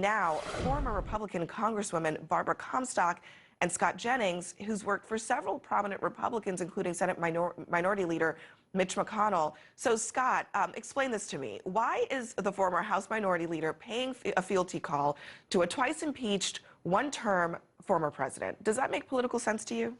Now, former Republican Congresswomen Barbara Comstock and Scott Jennings, who's worked for several prominent Republicans, including Senate Minority Leader Mitch McConnell. So, Scott, explain this to me. Why is the former House Minority Leader paying a fealty call to a twice impeached, one-term former president? Does that make political sense to you?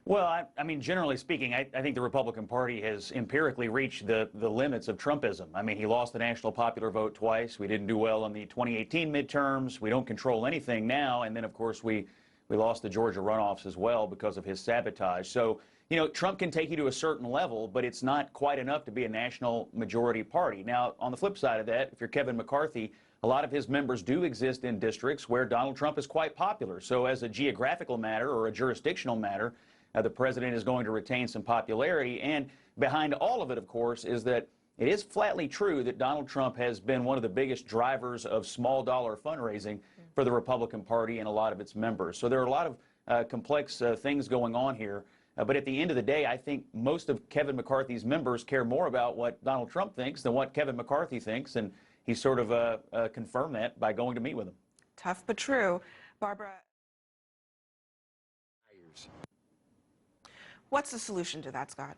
Well, I mean, generally speaking, I think the Republican Party has empirically reached the limits of Trumpism. I mean, he lost the national popular vote twice. We didn't do well in the 2018 midterms. We don't control anything now. And then, of course, we lost the Georgia runoffs as well because of his sabotage. So, you know, Trump can take you to a certain level, but it's not quite enough to be a national majority party. Now, on the flip side of that, if you're Kevin McCarthy, a lot of his members do exist in districts where Donald Trump is quite popular. So as a geographical matter or a jurisdictional matter, the president is going to retain some popularity. And behind all of it, of course, is that it is flatly true that Donald Trump has been one of the biggest drivers of small dollar fundraising for the Republican Party and a lot of its members. So there are a lot of complex things going on here. But at the end of the day, I think most of Kevin McCarthy's members care more about what Donald Trump thinks than what Kevin McCarthy thinks. And he sort of confirmed that by going to meet with him. Tough but true. Barbara, what's the solution to that, Scott?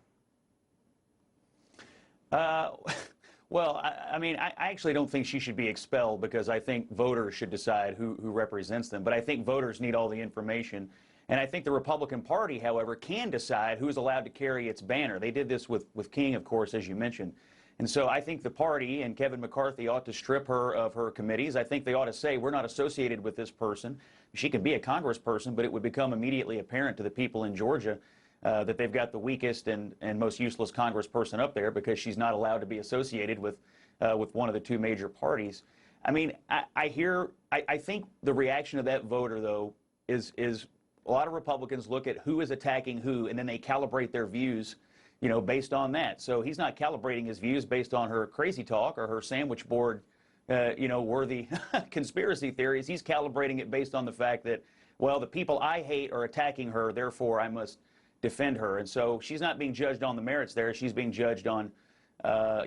Well, I mean, I actually don't think she should be expelled because I think voters should decide who represents them. But I think voters need all the information. And I think the Republican Party, however, can decide who's allowed to carry its banner. They did this with King, of course, as you mentioned. And so I think the party and Kevin McCarthy ought to strip her of her committees. I think they ought to say, we're not associated with this person. She can be a congressperson, but it would become immediately apparent to the people in Georgia that they've got the weakest and most useless congressperson up there because she's not allowed to be associated with one of the two major parties. I mean, I think the reaction of that voter, though, is a lot of Republicans look at who is attacking who, and then they calibrate their views, you know, based on that. So he's not calibrating his views based on her crazy talk or her sandwich board, you know, worthy conspiracy theories. He's calibrating it based on the fact that, well, the people I hate are attacking her, therefore I must defend her. And so she's not being judged on the merits there. She's being judged on,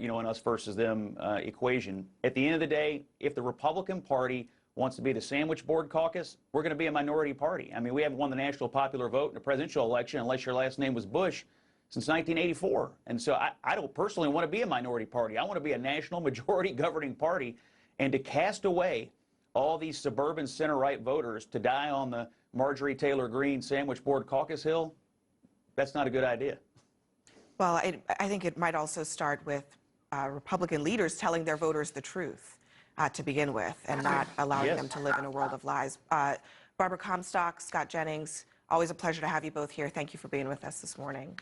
you know, an us versus them equation. At the end of the day, if the Republican Party wants to be the sandwich board caucus, we're going to be a minority party. I mean, we haven't won the national popular vote in a presidential election unless your last name was Bush since 1984. And so I don't personally want to be a minority party. I want to be a national majority governing party. And to cast away all these suburban center-right voters to die on the Marjorie Taylor Greene sandwich board caucus hill, that's not a good idea. Well, I think it might also start with Republican leaders telling their voters the truth to begin with and not allowing them to live in a world of lies. Barbara Comstock, Scott Jennings, always a pleasure to have you both here. Thank you for being with us this morning.